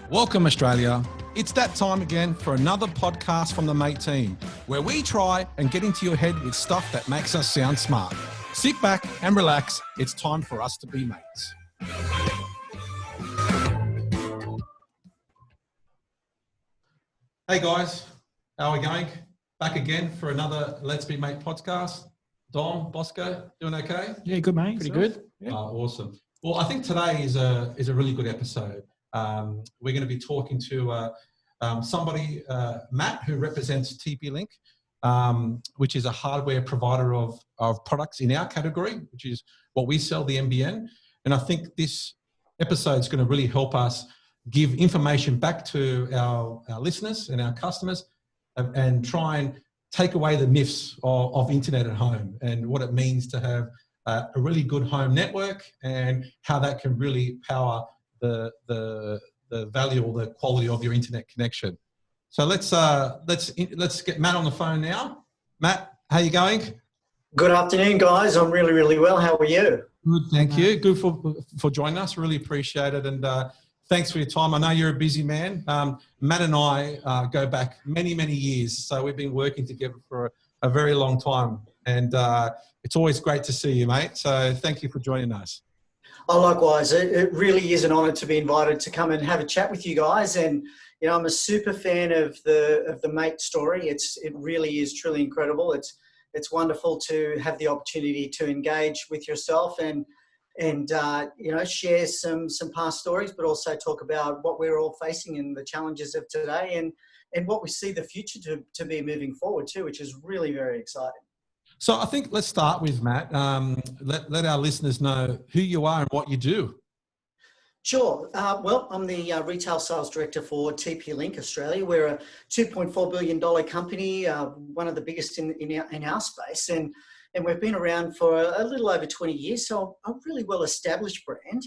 Welcome, Australia. It's that time again for another podcast from the Mate team, where we try and get into your head with stuff that makes us sound smart. Sit back and relax. It's time for us to be mates. Hey guys, how are we going? Back again for another Let's Be Mate podcast. Dom, Bosco, doing okay? Yeah, good mate. Pretty good. Yeah. Awesome. Well, I think today is a really good episode. We're going to be talking to somebody, Matt, who represents TP-Link, which is a hardware provider of products in our category, which is what we sell, the NBN. And I think this episode is going to really help us give information back to our listeners and our customers and try and take away the myths of internet at home and what it means to have a really good home network and how that can really power the value or the quality of your internet connection. So let's get Matt on the phone now. Matt, how are you going? Good afternoon, guys. I'm really well. How are you? Good, thank you. Good for joining us. Really appreciate it, and thanks for your time. I know you're a busy man. Matt and I go back many years, so we've been working together for a very long time, and it's always great to see you, mate. So thank you for joining us. Oh, likewise. It really is an honour to be invited to come and have a chat with you guys. And you know, I'm a super fan of the Mate story. It really is truly incredible. It's wonderful to have the opportunity to engage with yourself and you know, share some past stories, but also talk about what we're all facing and the challenges of today and what we see the future to be moving forward too, which is really very exciting. So I think let's start with Matt. Let our listeners know who you are and what you do. Sure. Well, I'm the retail sales director for TP-Link Australia. We're a $2.4 billion company, one of the biggest in our space, and we've been around for a little over 20 years. So a really well-established brand.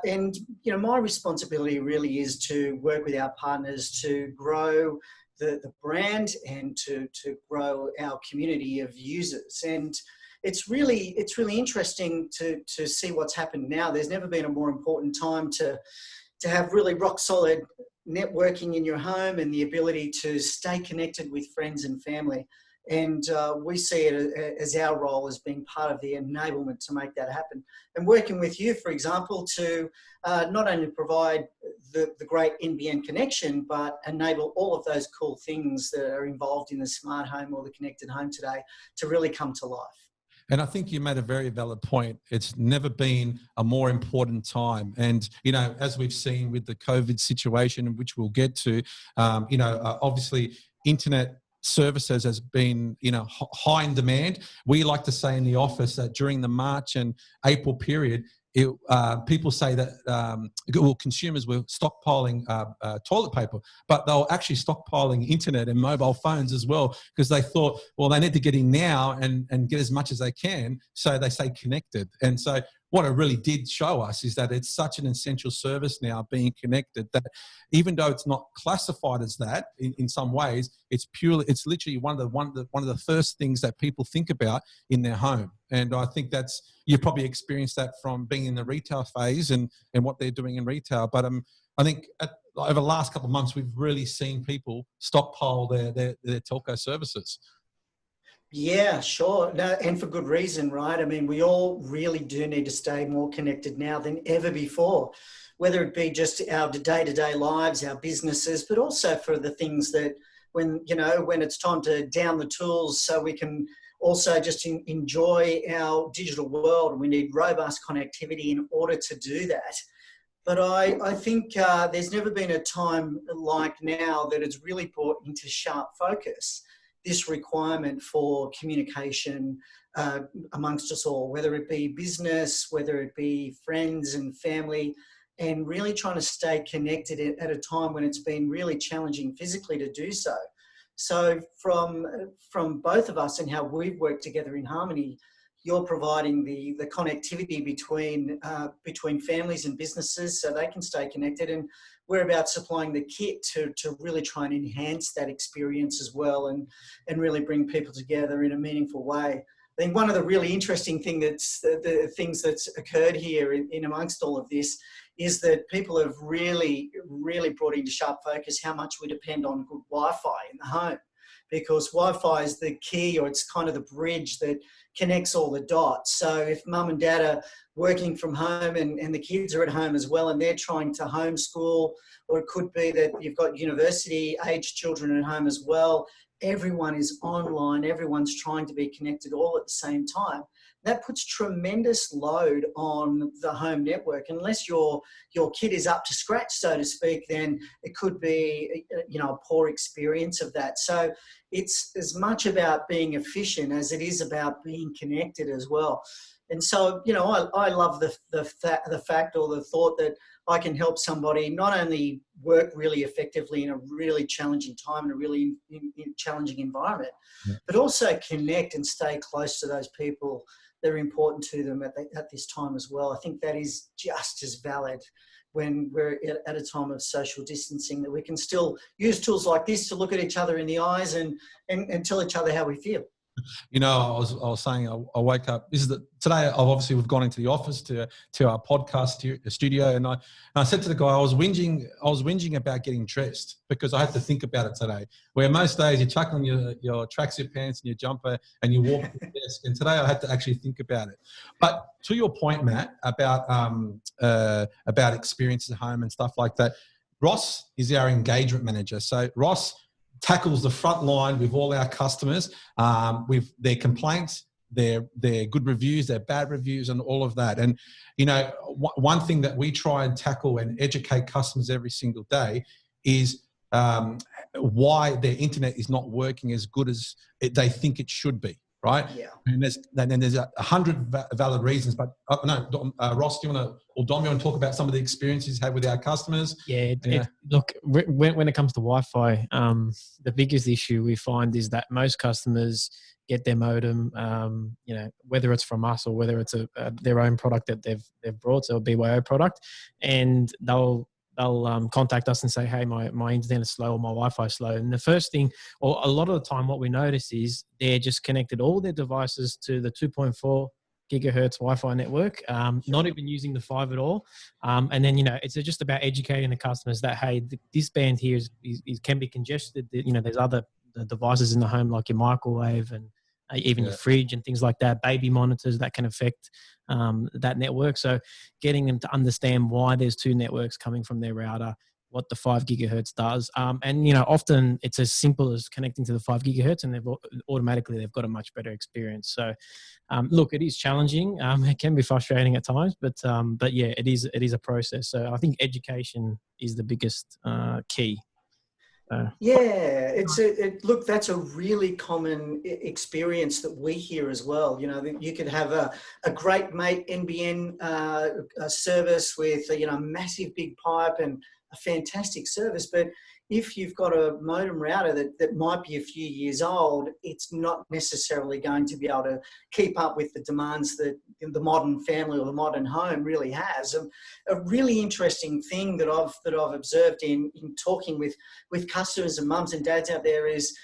And you know, my responsibility really is to work with our partners to grow the brand and to grow our community of users. And it's really interesting to see what's happened now. There's never been a more important time to have really rock solid networking in your home and the ability to stay connected with friends and family. And we see it as our role as being part of the enablement to make that happen. And working with you, for example, to not only provide the great NBN connection, but enable all of those cool things that are involved in the smart home or the connected home today to really come to life. And I think you made a very valid point. It's never been a more important time. And, you know, as we've seen with the COVID situation, which we'll get to, you know, obviously internet services has been, you know, high in demand. We like to say in the office that during the March and April period, people say that consumers were stockpiling toilet paper, but they were actually stockpiling internet and mobile phones as well, because they thought, well, they need to get in now and get as much as they can, so they stay connected. And so what it really did show us is that it's such an essential service now, being connected, that even though it's not classified as that in some ways, it's literally one of the first things that people think about in their home. And I think you probably experienced that from being in the retail phase and what they're doing in retail. But I think over the last couple of months, we've really seen people stockpile their telco services. Yeah, sure. No, and for good reason, right? I mean, we all really do need to stay more connected now than ever before, whether it be just our day-to-day lives, our businesses, but also for the things that when it's time to down the tools so we can also just enjoy our digital world. We need robust connectivity in order to do that. But I think there's never been a time like now that it's really brought into sharp focus this requirement for communication amongst us all, whether it be business, whether it be friends and family, and really trying to stay connected at a time when it's been really challenging physically to do so. So from both of us and how we've worked together in harmony, you're providing the connectivity between families and businesses so they can stay connected, and we're about supplying the kit to really try and enhance that experience as well and really bring people together in a meaningful way. I think one of the really interesting things that's occurred here in amongst all of this is that people have really, really brought into sharp focus how much we depend on good Wi-Fi in the home, because Wi-Fi is the key, or it's kind of the bridge that connects all the dots. So if mum and dad are working from home and the kids are at home as well and they're trying to homeschool, or it could be that you've got university-aged children at home as well, everyone is online, everyone's trying to be connected all at the same time. That puts tremendous load on the home network. Unless your kid is up to scratch, so to speak, then it could be, a poor experience of that. So it's as much about being efficient as it is about being connected as well. And so, I love the fact, or the thought, that I can help somebody not only work really effectively in a really challenging time, in a really challenging environment, but also connect and stay close to those people that are important to them at this time as well. I think that is just as valid when we're at a time of social distancing, that we can still use tools like this to look at each other in the eyes and tell each other how we feel. I was saying, I wake up. Today. We've gone into the office to our podcast studio, and I said to the guy, I was whinging about getting dressed because I had to think about it today. Where most days you chuck on your tracksuit pants and your jumper and you walk to the desk, and today I had to actually think about it. But to your point, Matt, about experiences at home and stuff like that, Ross is our engagement manager. So Ross tackles the front line with all our customers, with their complaints, their good reviews, their bad reviews, and all of that. And, one thing that we try and tackle and educate customers every single day is why their internet is not working as good as they think it should be, right? Yeah. And there's 100 valid reasons. But Ross, do you want to, or Dom, you want to talk about some of the experiences you had with our customers? Look, when it comes to Wi-Fi, the biggest issue we find is that most customers get their modem, whether it's from us or whether it's their own product that they've brought, so a BYO product, and they'll contact us and say, hey, my internet is slow or my Wi-Fi is slow. And the first thing, or a lot of the time what we notice is they're just connected all their devices to the 2.4 gigahertz Wi-Fi network, not even using the 5 at all. And then, it's just about educating the customers that, hey, this band here can be congested. There's other devices in the home like your microwave and even your fridge and things like that, baby monitors that can affect that network. So getting them to understand why there's two networks coming from their router, what the 5 gigahertz does. And, often it's as simple as connecting to the 5 gigahertz and they've got a much better experience. So, look, it is challenging. It can be frustrating at times, but yeah, it is a process. So I think education is the biggest key. Look, that's a really common experience that we hear as well. You could have a great mate NBN service with a massive big pipe and a fantastic service, but if you've got a modem router that might be a few years old, it's not necessarily going to be able to keep up with the demands that the modern family or the modern home really has. A really interesting thing that I've observed in talking with customers and mums and dads out there is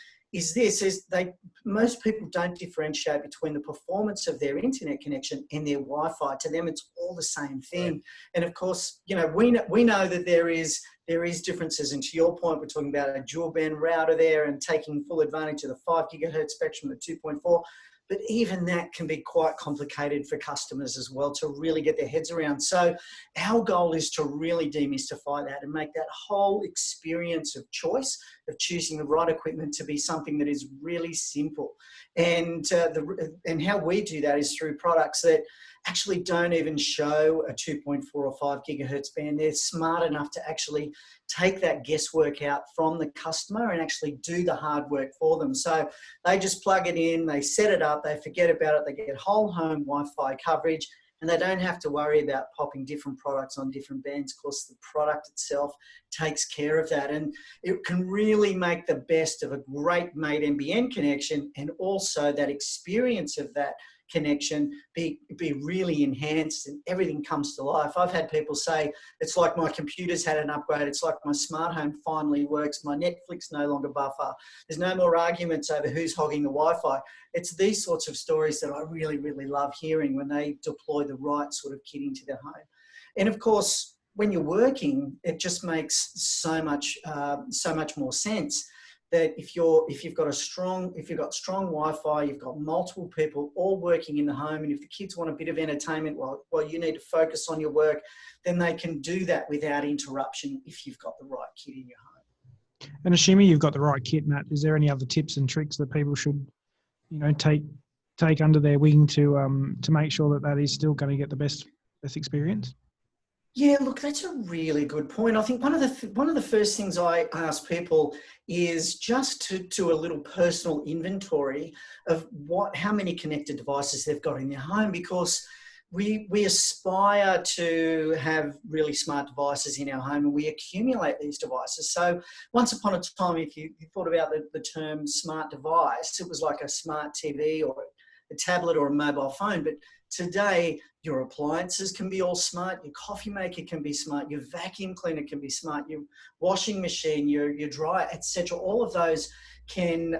most people don't differentiate between the performance of their internet connection and their Wi-Fi. To them, it's all the same thing. Right. And of course, we know that there is differences. And to your point, we're talking about a dual band router there and taking full advantage of the 5 gigahertz spectrum, the 2.4. But even that can be quite complicated for customers as well to really get their heads around. So our goal is to really demystify that and make that whole experience of choice, of choosing the right equipment, to be something that is really simple. And how we do that is through products that actually don't even show a 2.4 or 5 gigahertz band. They're smart enough to actually take that guesswork out from the customer and actually do the hard work for them. So they just plug it in, they set it up, they forget about it, they get whole home Wi-Fi coverage, and they don't have to worry about popping different products on different bands. Of course, the product itself takes care of that. And it can really make the best of a great mate NBN connection, and also that experience of that connection be really enhanced and everything comes to life. I've had people say, it's like my computer's had an upgrade. It's like my smart home finally works. My Netflix no longer buffer. There's no more arguments over who's hogging the Wi-Fi. It's these sorts of stories that I really, really love hearing when they deploy the right sort of kit into their home. And of course, when you're working, it just makes so much more sense that if you've got strong Wi-Fi, you've got multiple people all working in the home, and if the kids want a bit of entertainment while you need to focus on your work, then they can do that without interruption if you've got the right kit in your home. And assuming you've got the right kit, Matt, is there any other tips and tricks that people should, take under their wing to make sure that is still going to get the best experience? Yeah, look, that's a really good point. I think one of the first things I ask people is just to do a little personal inventory of how many connected devices they've got in their home, because we aspire to have really smart devices in our home, and we accumulate these devices. So once upon a time, if you thought about the term smart device, it was like a smart TV or a tablet or a mobile phone. But today, your appliances can be all smart, your coffee maker can be smart, your vacuum cleaner can be smart, your washing machine, your dryer, etc. All of those can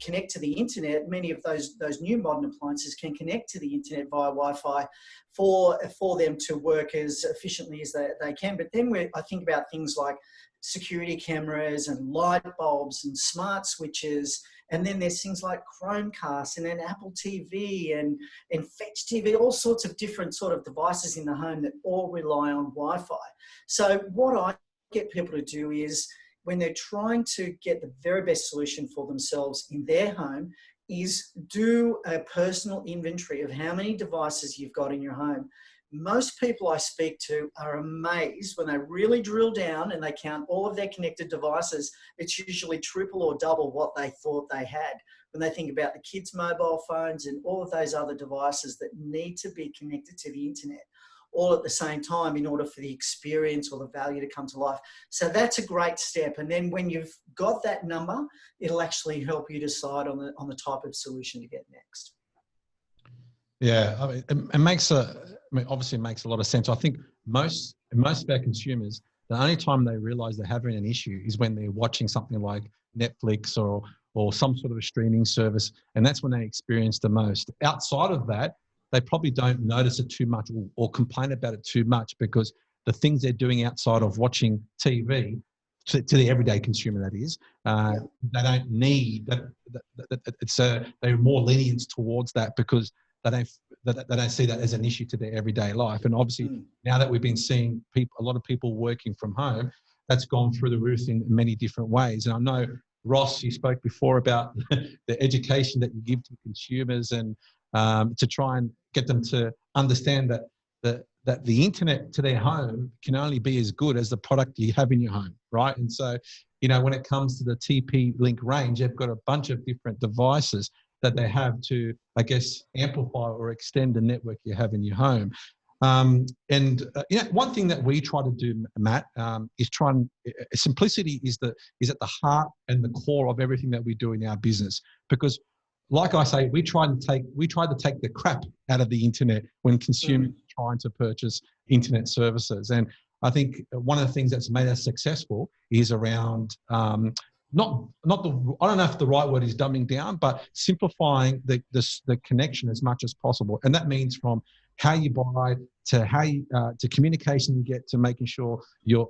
connect to the internet. Many of those new modern appliances can connect to the internet via Wi-Fi for them to work as efficiently as they can. But then I think about things like security cameras and light bulbs and smart switches. And then there's things like Chromecast and then Apple TV and Fetch TV, all sorts of different sort of devices in the home that all rely on Wi-Fi. So what I get people to do is, when they're trying to get the very best solution for themselves in their home, is do a personal inventory of how many devices you've got in your home. Most people I speak to are amazed when they really drill down and they count all of their connected devices. It's usually triple or double what they thought they had. When they think about the kids' mobile phones and all of those other devices that need to be connected to the internet all at the same time in order for the experience or the value to come to life. So that's a great step. And then when you've got that number, it'll actually help you decide on the type of solution to get next. Yeah, I mean, obviously it makes a lot of sense. I think most of our consumers, the only time they realize they're having an issue is when they're watching something like Netflix or some sort of a streaming service, and that's when they experience the most. Outside of that, they probably don't notice it too much or complain about it too much, because the things they're doing outside of watching TV, to the everyday consumer, that is, they don't need that. They're more lenient towards that because they don't see that as an issue to their everyday life. And obviously, now that we've been seeing a lot of people working from home, that's gone through the roof in many different ways. And I know, Ross, you spoke before about the education that you give to consumers and to try and get them to understand that the internet to their home can only be as good as the product you have in your home, right? And so, when it comes to the TP-Link range, they've got a bunch of different devices that they have to, I guess, amplify or extend the network you have in your home. One thing that we try to do, Matt, is simplicity is at the heart and the core of everything that we do in our business. Because, like I say, we try to take the crap out of the internet when consumers are trying to purchase internet services. And I think one of the things that's made us successful is around I don't know if the right word is dumbing down, but simplifying the connection as much as possible. And that means from how you buy to how you, to communication you get, to making sure you're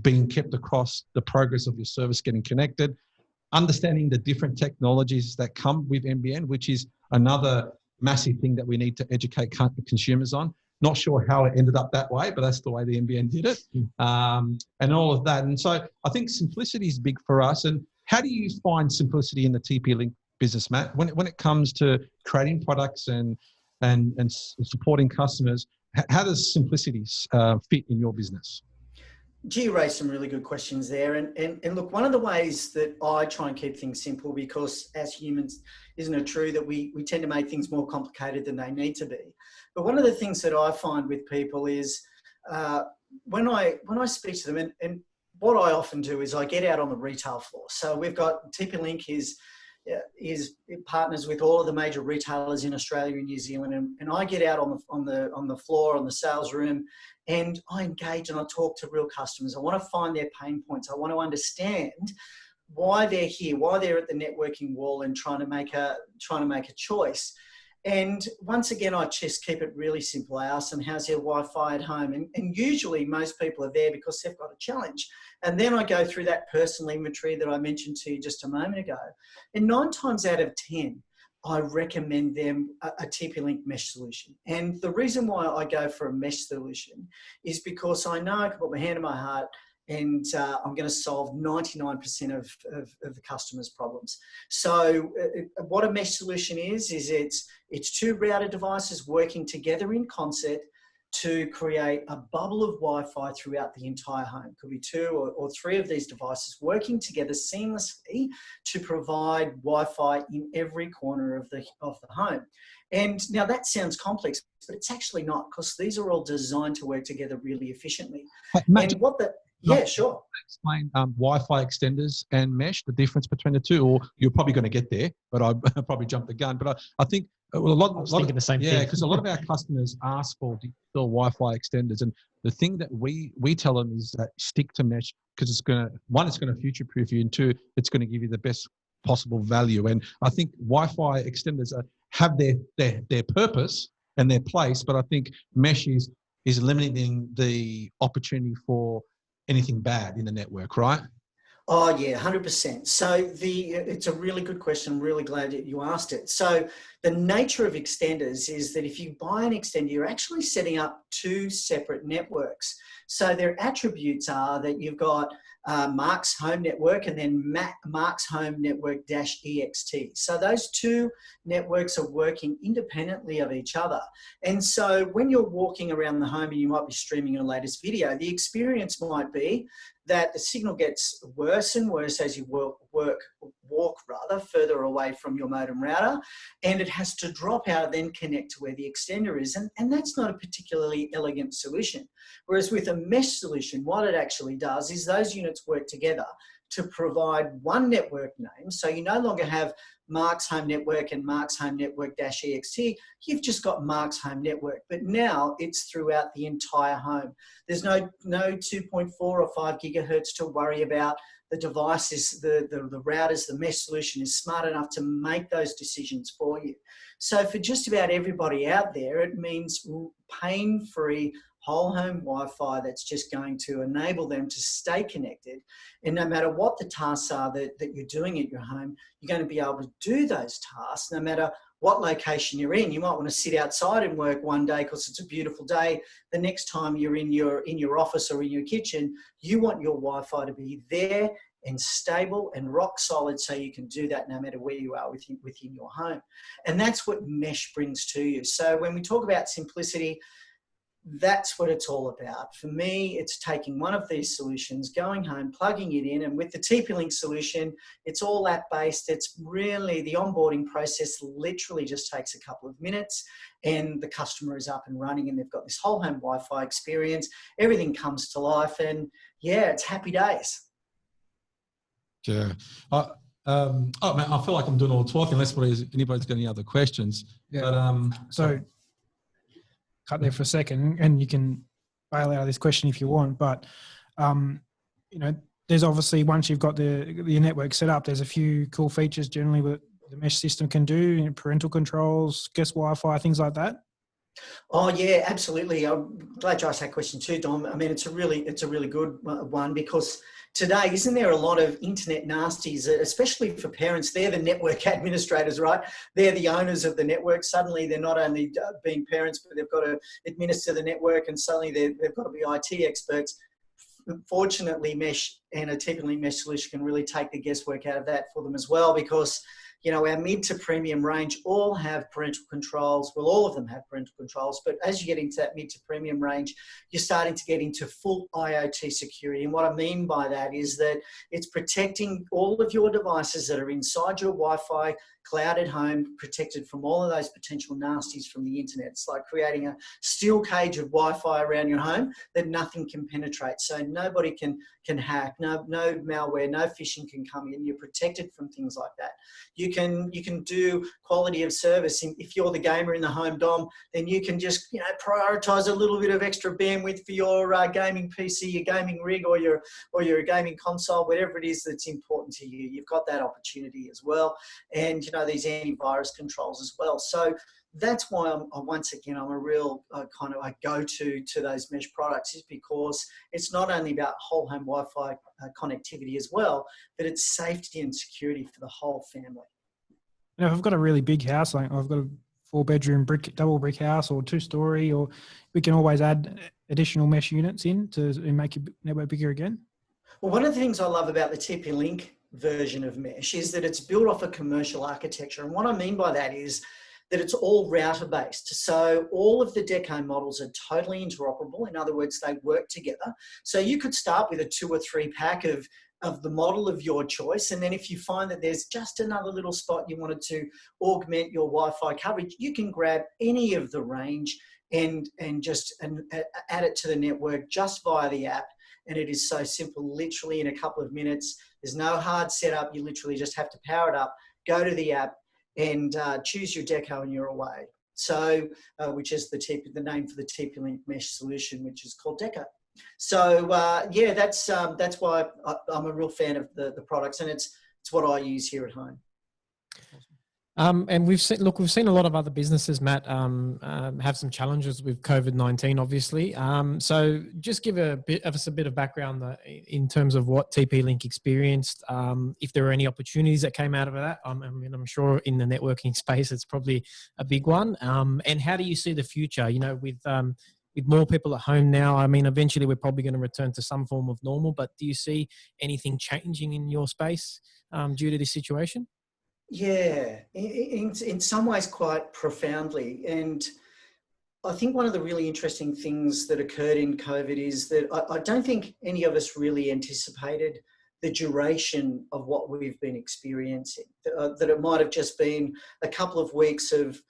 being kept across the progress of your service getting connected, understanding the different technologies that come with NBN, which is another massive thing that we need to educate consumers on. Not sure how it ended up that way, but that's the way the NBN did it, and all of that. And so I think simplicity is big for us. And how do you find simplicity in the TP-Link business, Matt, when it comes to creating products and supporting customers? How does simplicity fit in your business? Gee, you raised some really good questions there. And look, one of the ways that I try and keep things simple, because as humans, isn't it true that we tend to make things more complicated than they need to be? But one of the things that I find with people is when I speak to them, and what I often do is I get out on the retail floor. So we've got TP-Link is partners with all of the major retailers in Australia and New Zealand, and I get out on the floor, on the sales room, and I engage and I talk to real customers. I want to find their pain points. I want to understand why they're here, why they're at the networking wall and trying to make a choice. And once again, I just keep it really simple. I ask them, how's your Wi-Fi at home? And usually most people are there because they've got a challenge. And then I go through that personal inventory that I mentioned to you just a moment ago. And 9 times out of 10, I recommend them a TP-Link mesh solution. And the reason why I go for a mesh solution is because I know I can put my hand on my heart and I'm going to solve 99% of the customer's problems. So what a mesh solution is it's 2 router devices working together in concert to create a bubble of Wi-Fi throughout the entire home. Could be 2 or 3 of these devices working together seamlessly to provide Wi-Fi in every corner of the home. And now that sounds complex, but it's actually not, because these are all designed to work together really efficiently. Matt, and what the yeah, sure. Explain Wi-Fi extenders and mesh, the difference between the two, or you're probably going to get there, but I probably jumped the gun. But I think I was thinking the same thing. Yeah, because a lot of our customers ask for digital Wi-Fi extenders, and the thing that we tell them is that stick to mesh, because it's going to future-proof you, and 2, it's going to give you the best possible value. And I think Wi-Fi extenders have their purpose and their place, but I think mesh is limiting the opportunity for anything bad in the network, right? Oh yeah, 100%. So it's a really good question. I'm really glad that you asked it. So the nature of extenders is that if you buy an extender, you're actually setting up 2 separate networks. So their attributes are that you've got Mark's home network and then Mark's home network -ext. So those 2 networks are working independently of each other. And so when you're walking around the home and you might be streaming your latest video, the experience might be that the signal gets worse and worse as you walk further away from your modem router, and it has to drop out, then connect to where the extender is. And that's not a particularly elegant solution. Whereas with a mesh solution, what it actually does is those units work together to provide one network name. So you no longer have Mark's home network and Mark's home network -ext. You've just got Mark's home network, but now it's throughout the entire home. There's no 2.4 or 5 gigahertz to worry about. The devices, the routers, the mesh solution is smart enough to make those decisions for you. So for just about everybody out there, it means pain-free whole home Wi-Fi that's just going to enable them to stay connected. And no matter what the tasks are that you're doing at your home, you're going to be able to do those tasks no matter what location you're in. You might want to sit outside and work one day because it's a beautiful day. The next time you're in your office or in your kitchen, you want your Wi-Fi to be there and stable and rock solid, so you can do that no matter where you are within your home. And that's what mesh brings to you. So when we talk about simplicity, that's what it's all about. For me, it's taking one of these solutions, going home, plugging it in, and with the TP-Link solution, it's all app-based. It's really, the onboarding process literally just takes a couple of minutes, and the customer is up and running, and they've got this whole home Wi-Fi experience. Everything comes to life, and yeah, it's happy days. Yeah. Oh man, I feel like I'm doing all the talking unless anybody's got any other questions. Yeah. But, so cut there for a second, and you can bail out of this question if you want, but there's obviously, once you've got your network set up, there's a few cool features generally what the mesh system can do, parental controls, guest Wi-Fi, things like that. Oh yeah, absolutely. I'm glad you asked that question too, Dom. I mean, it's a really good one, because today, isn't there a lot of internet nasties, especially for parents? They're the network administrators, right? They're the owners of the network. Suddenly they're not only being parents, but they've got to administer the network, and suddenly they've got to be IT experts. Fortunately, mesh and a TP-Link mesh solution can really take the guesswork out of that for them as well, because our mid to premium range all have parental controls. Well, all of them have parental controls, but as you get into that mid to premium range, you're starting to get into full IoT security. And what I mean by that is that it's protecting all of your devices that are inside your Wi-Fi cloud at home, protected from all of those potential nasties from the internet. It's like creating a steel cage of Wi-Fi around your home that nothing can penetrate. So nobody can hack, no malware, no phishing can come in. You're protected from things like that. You can do quality of service. If you're the gamer in the home, Dom, then you can just prioritize a little bit of extra bandwidth for your gaming PC, your gaming rig, or your gaming console, whatever it is that's important to you. You've got that opportunity as well, and these antivirus controls as well. So that's why once again, I'm a real I go-to those mesh products, is because it's not only about whole home Wi-Fi connectivity as well, but it's safety and security for the whole family. You know, if I've got a really big house, like I've got a 4-bedroom double brick house or 2-story, or we can always add additional mesh units in to make your network bigger again. Well, one of the things I love about the TP-Link version of mesh is that it's built off a commercial architecture. And what I mean by that is that it's all router based. So all of the Deco models are totally interoperable. In other words, they work together. So you could start with a 2 or 3 pack of the model of your choice. And then if you find that there's just another little spot you wanted to augment your Wi-Fi coverage, you can grab any of the range and add it to the network just via the app. And it is so simple, literally in a couple of minutes. There's no hard setup. You literally just have to power it up, go to the app, and choose your Deco, and you're away. So, which is the name for the TP-Link mesh solution, which is called Deco. So yeah, that's why I'm a real fan of the products, and it's what I use here at home. And we've seen a lot of other businesses, Matt, have some challenges with COVID-19, obviously. So just give us a bit of background in terms of what TP-Link experienced, if there were any opportunities that came out of that. I mean, I'm sure in the networking space, it's probably a big one. And how do you see the future, you know, with more people at home now? I mean, eventually we're probably going to return to some form of normal, but do you see anything changing in your space due to this situation? Yeah, in some ways quite profoundly. And I think one of the really interesting things that occurred in COVID is that I don't think any of us really anticipated the duration of what we've been experiencing, that it might have just been a couple of weeks of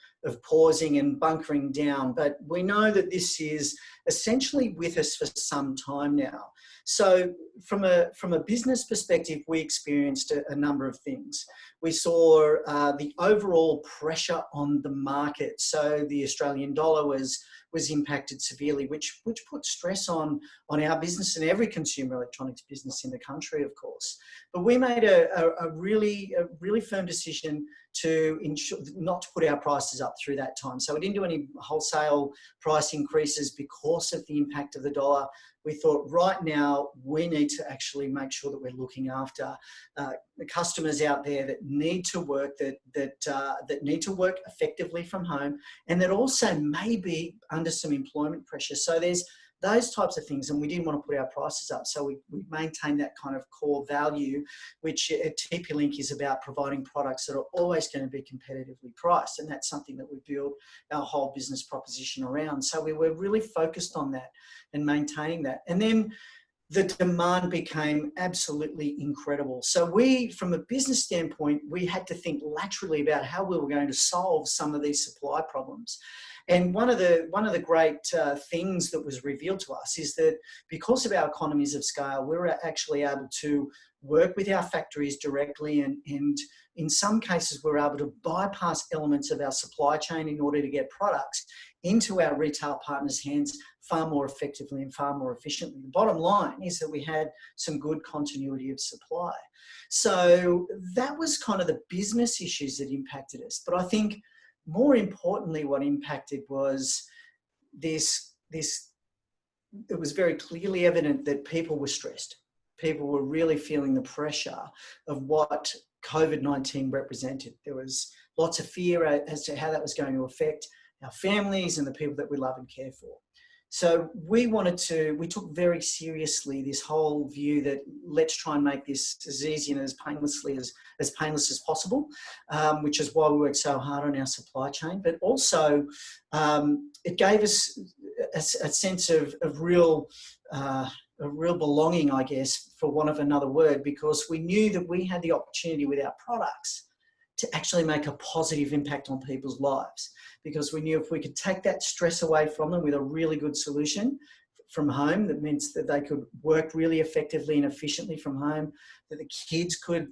pausing and bunkering down. But we know that this is essentially with us for some time now. So from a business perspective, we experienced a number of things. We saw the overall pressure on the market. So the Australian dollar was impacted severely, which put stress on our business and every consumer electronics business in the country, of course. But we made a really firm decision to ensure not to put our prices up through that time. So we didn't do any wholesale price increases because of the impact of the dollar. We thought right now we need to actually make sure that we're looking after the customers out there that need to work, that need to work effectively from home, and that also may be under some employment pressure. So there's those types of things, and we didn't want to put our prices up. So we maintain that kind of core value, which at TP-Link is about providing products that are always going to be competitively priced. And that's something that we build our whole business proposition around. So we were really focused on that and maintaining that. And then the demand became absolutely incredible. So we, from a business standpoint, we had to think laterally about how we were going to solve some of these supply problems. And one of the great things that was revealed to us is that because of our economies of scale, we were actually able to work with our factories directly, and in some cases, we were able to bypass elements of our supply chain in order to get products into our retail partners' hands far more effectively and far more efficiently. The bottom line is that we had some good continuity of supply. So that was kind of the business issues that impacted us. But I think more importantly, what impacted was this, it was very clearly evident that people were stressed. People were really feeling the pressure of what COVID-19 represented. There was lots of fear as to how that was going to affect our families and the people that we love and care for. So we took very seriously this whole view that let's try and make this as easy and as painless as possible, which is why we worked so hard on our supply chain. But also, it gave us a sense of real belonging, I guess, for want of another word, because we knew that we had the opportunity with our products to actually make a positive impact on people's lives. Because we knew if we could take that stress away from them with a really good solution from home, that means that they could work really effectively and efficiently from home, that the kids could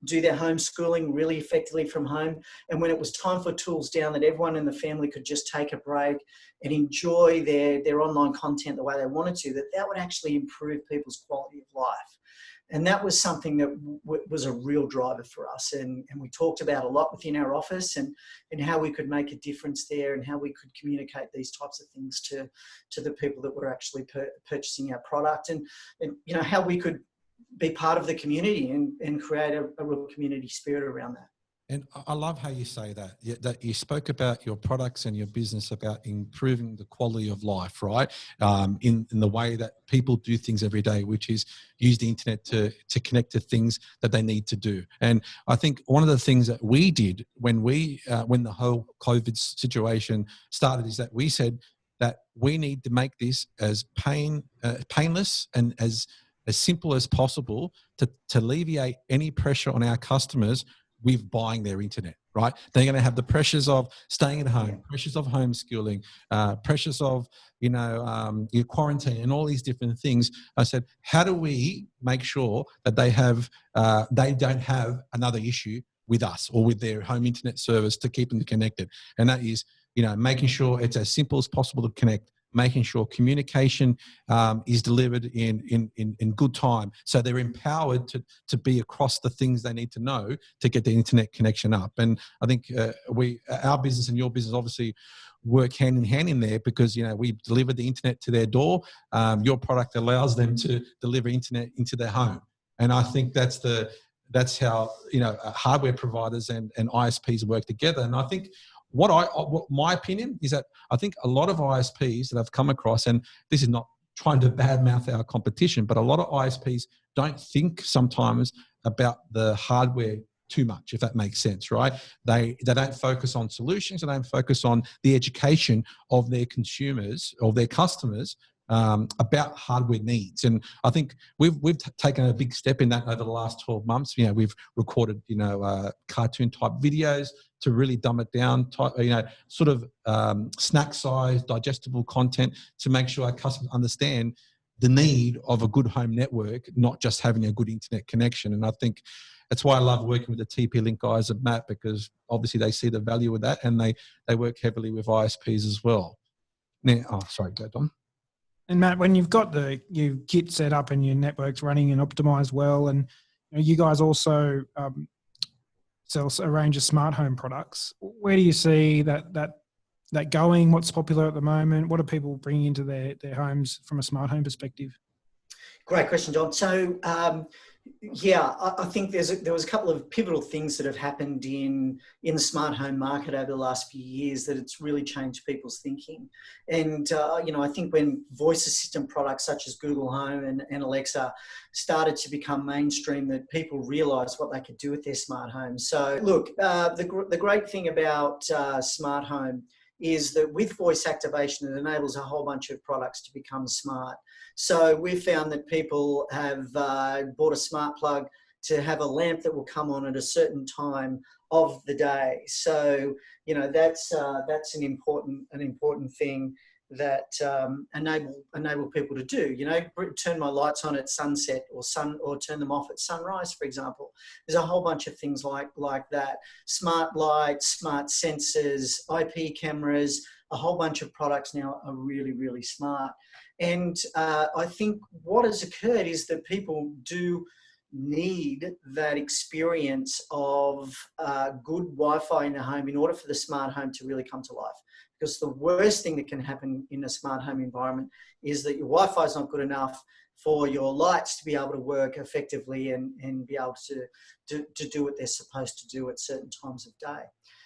do their homeschooling really effectively from home. And when it was time for tools down, that everyone in the family could just take a break and enjoy their online content the way they wanted to, that would actually improve people's quality of life. And that was something that was a real driver for us. And we talked about a lot within our office and how we could make a difference there and how we could communicate these types of things to the people that were actually purchasing our product and you know, how we could be part of the community and create a real community spirit around that. And I love how you say that, that you spoke about your products and your business about improving the quality of life, right? In the way that people do things every day, which is use the internet to connect to things that they need to do. And I think one of the things that we did when the whole COVID situation started is that we said that we need to make this as painless and as simple as possible to alleviate any pressure on our customers with buying their internet, right? They're going to have the pressures of staying at home, pressures of homeschooling, pressures of, your quarantine and all these different things. I said, how do we make sure that they don't have another issue with us or with their home internet service to keep them connected? And that is, making sure it's as simple as possible to connect, making sure communication is delivered in good time, so they're empowered to be across the things they need to know to get the internet connection up. And I think our business and your business obviously work hand in hand in there, because we deliver the internet to their door. Your product allows them to deliver internet into their home, and I think that's how hardware providers and ISPs work together. And I think what my opinion is that I think a lot of ISPs that I've come across, and this is not trying to badmouth our competition, but a lot of ISPs don't think sometimes about the hardware too much, if that makes sense, right? They don't focus on solutions, they don't focus on the education of their consumers or their customers about hardware needs. And I think we've taken a big step in that over the last 12 months. We've recorded, cartoon type videos to really dumb it down, snack size, digestible content to make sure our customers understand the need of a good home network, not just having a good internet connection. And I think that's why I love working with the TP-Link guys at Matt, because obviously they see the value of that, and they work heavily with ISPs as well. Now, go Dom. And Matt, when you've got your kit set up and your network's running and optimized well, and you guys also sell a range of smart home products, where do you see that going? What's popular at the moment? What are people bringing into their homes from a smart home perspective? Great question, John. So, I think there was a couple of pivotal things that have happened in the smart home market over the last few years that it's really changed people's thinking. And, I think when voice assistant products such as Google Home and Alexa started to become mainstream, that people realised what they could do with their smart homes. So, look, the great thing about smart home is that with voice activation, it enables a whole bunch of products to become smart. So we've found that people have bought a smart plug to have a lamp that will come on at a certain time of the day. So, that's an important thing that enable people to do. Turn my lights on at sunset or turn them off at sunrise, for example. There's a whole bunch of things like that. Smart lights, smart sensors, IP cameras, a whole bunch of products now are really, really smart. And I think what has occurred is that people do need that experience of good Wi-Fi in the home in order for the smart home to really come to life. Because the worst thing that can happen in a smart home environment is that your Wi-Fi is not good enough for your lights to be able to work effectively and be able to do what they're supposed to do at certain times of day.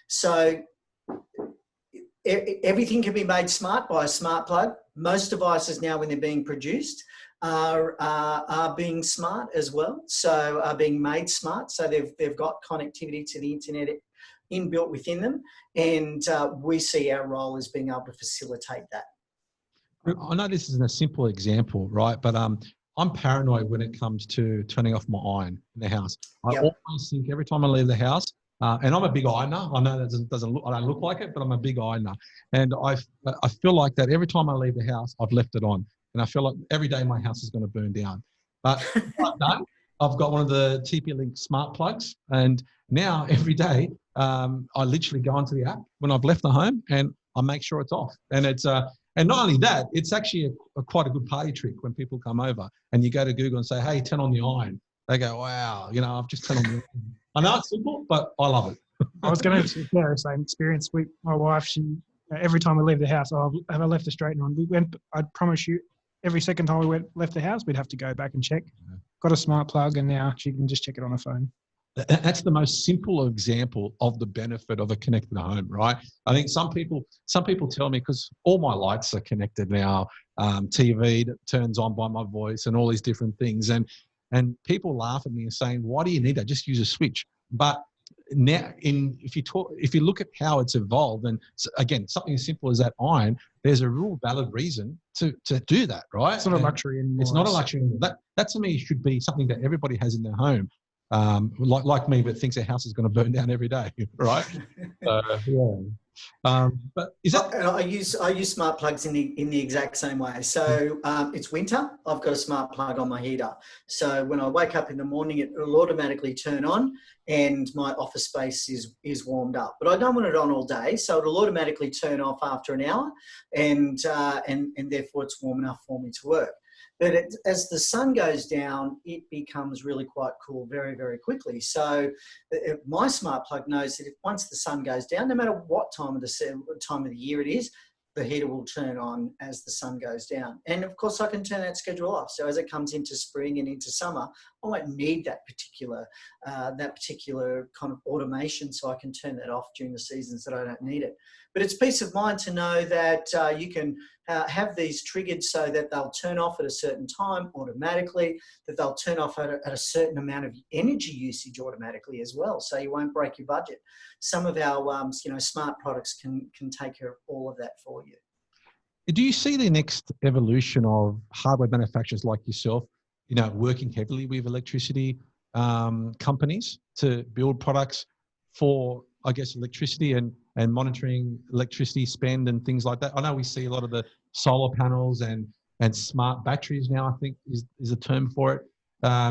So everything can be made smart by a smart plug. Most devices now, when they're being produced, are being smart as well. So are being made smart. So they've got connectivity to the internet inbuilt within them. And we see our role as being able to facilitate that. I know this isn't a simple example, right? But I'm paranoid when it comes to turning off my iron in the house. I always think every time I leave the house, and I'm a big ironer. I know that I don't look like it, but I'm a big ironer. And I feel like that every time I leave the house, I've left it on. And I feel like every day my house is going to burn down. But what I've done I've got one of the TP-Link smart plugs, and now every day I literally go onto the app when I've left the home and I make sure it's off. And it's and not only that, it's actually quite a good party trick when people come over and you go to Google and say, "Hey, turn on the iron." They go, "Wow, I've just turned on the iron." I know it's simple, but I love it. I was going to share the same experience. My wife, she every time we leave the house, I'll have I left the straightener on. I promise you, every second time we left the house, we'd have to go back and check. Got a smart plug, and now she can just check it on her phone. That's the most simple example of the benefit of a connected home, right? I think some people tell me, because all my lights are connected now, TV that turns on by my voice and all these different things. And people laugh at me and saying, "Why do you need that? Just use a switch." But now, if you look at how it's evolved, and again, something as simple as that iron, there's a real valid reason to do that, right? It's not a luxury anymore. It's not a luxury anymore. That to me should be something that everybody has in their home. Like me, but thinks their house is going to burn down every day, right? Yeah. But is that? I use smart plugs in the exact same way. So it's winter. I've got a smart plug on my heater. So when I wake up in the morning, it will automatically turn on, and my office space is warmed up. But I don't want it on all day, so it'll automatically turn off after an hour, and therefore it's warm enough for me to work. But as the sun goes down, it becomes really quite cool very, very quickly. So my smart plug knows that once the sun goes down, no matter what time of the year it is, the heater will turn on as the sun goes down. And of course, I can turn that schedule off. So as it comes into spring and into summer, I won't need that particular kind of automation. So I can turn that off during the seasons that I don't need it. But it's peace of mind to know that you can have these triggered so that they'll turn off at a certain time automatically, that they'll turn off at a certain amount of energy usage automatically as well. So you won't break your budget. Some of our smart products can take care of all of that for you. Do you see the next evolution of hardware manufacturers like yourself, working heavily with electricity companies to build products for, I guess, electricity and monitoring electricity spend and things like that? I know we see a lot of the solar panels and smart batteries now, I think is a term for it.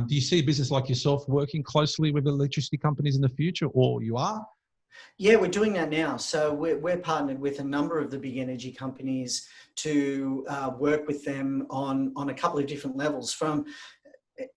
Do you see a business like yourself working closely with electricity companies in the future, or you are? Yeah, we're doing that now. So we're partnered with a number of the big energy companies to work with them on a couple of different levels, from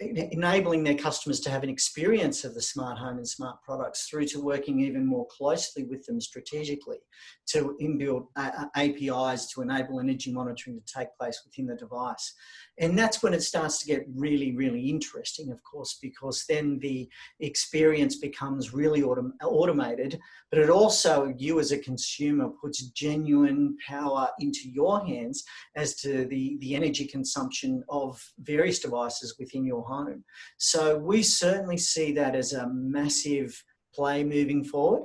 enabling their customers to have an experience of the smart home and smart products, through to working even more closely with them strategically to inbuild APIs to enable energy monitoring to take place within the device. And that's when it starts to get really, really interesting, of course, because then the experience becomes really automated, but it also, you as a consumer, puts genuine power into your hands as to the energy consumption of various devices within your home. So we certainly see that as a massive play moving forward.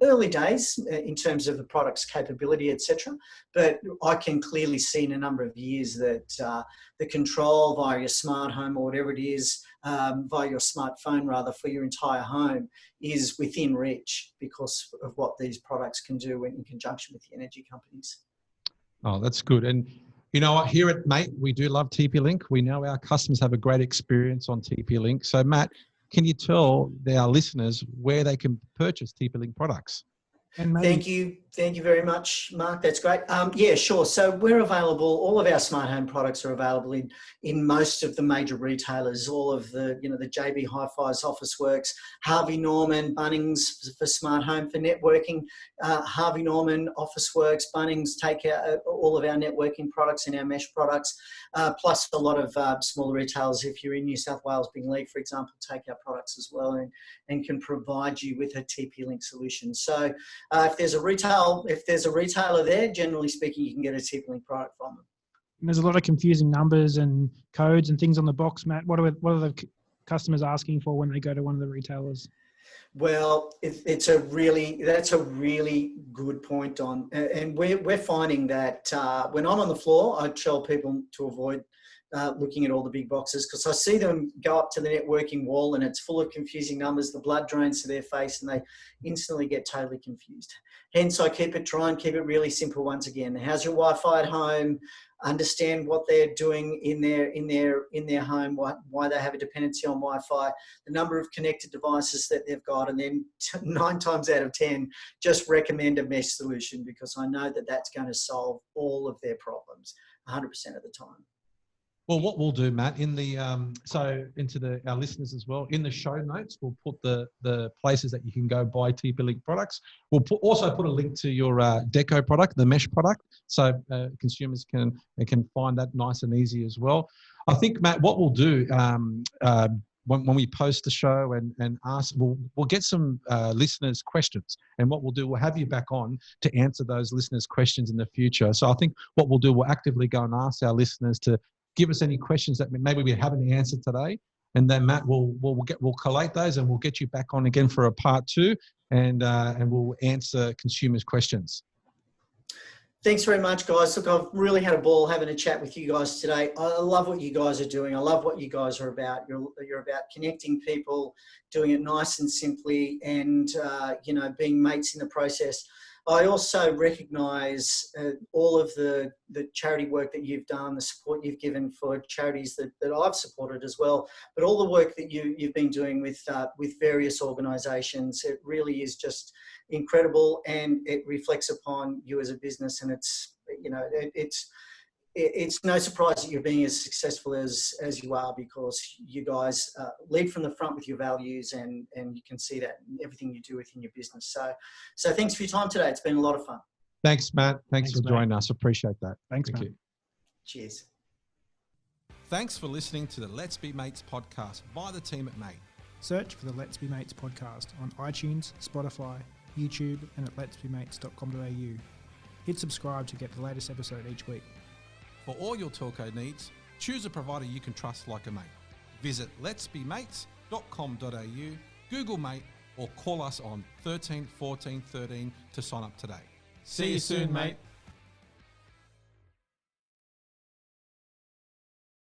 Early days in terms of the product's capability, etc. But I can clearly see in a number of years that the control via your smart home, or whatever it is, via your smartphone rather, for your entire home is within reach because of what these products can do in conjunction with the energy companies. Oh, that's good. And you know what, here at Mate, we do love TP-Link. We know our customers have a great experience on TP-Link. So Matt, can you tell our listeners where they can purchase TP-Link products? And maybe, Thank you very much, Mark. That's great. Yeah, sure. So we're available. All of our smart home products are available in most of the major retailers. All of the the JB Hi-Fi's, Officeworks, Harvey Norman, Bunnings for smart home, for networking. Harvey Norman, Officeworks, Bunnings take all of our networking products and our mesh products. Plus a lot of smaller retailers. If you're in New South Wales, Bingleigh, for example, take our products as well and can provide you with a TP-Link solution. So if there's a retailer there, generally speaking, you can get a TP-Link product from them. there's a lot of confusing numbers and codes and things on the box, Matt. What are the customers asking for when they go to one of the retailers? Well, that's a really good point, Don. And we're finding that when I'm on the floor, I tell people to avoid looking at all the big boxes, because I see them go up to the networking wall and it's full of confusing numbers. The blood drains to their face and they instantly get totally confused. Hence, I try and keep it really simple once again. How's your Wi-Fi at home? understand what they're doing in their home, why they have a dependency on Wi-Fi, the number of connected devices that they've got, and then 9 times out of 10 just recommend a mesh solution, because I know that that's going to solve all of their problems 100% of the time. Well, what we'll do, Matt, in the our listeners as well, in the show notes, we'll put the places that you can go buy TP-Link products. We'll also put a link to your Deco product, the mesh product, so consumers can find that nice and easy as well. I think, Matt, what we'll do when we post the show and ask, we'll get some listeners' questions, and what we'll do, we'll have you back on to answer those listeners' questions in the future. So I think what we'll do, we'll actively go and ask our listeners to give us any questions that maybe we haven't answered today, and then Matt we'll collate those, and we'll get you back on again for a part 2, and we'll answer consumers' questions. Thanks very much, guys. Look, I've really had a ball having a chat with you guys today. I love what you guys are doing. I love what you guys are about. You're about connecting people, doing it nice and simply, and being mates in the process. I also recognise all of the charity work that you've done, the support you've given for charities that I've supported as well, but all the work that you've been doing with various organisations. It really is just incredible, and it reflects upon you as a business, and it's no surprise that you're being as successful as you are, because you guys lead from the front with your values, and you can see that in everything you do within your business. So thanks for your time today. It's been a lot of fun. Thanks, Matt. Thanks for joining us. Appreciate that. Thank you. Cheers. Thanks for listening to the Let's Be Mates podcast by the team at Mate. Search for the Let's Be Mates podcast on iTunes, Spotify, YouTube, and at letsbemates.com.au. Hit subscribe to get the latest episode each week. For all your telco needs, choose a provider you can trust like a mate. Visit letsbemates.com.au, Google Mate, or call us on 13 14 13 to sign up today. See you soon, mate.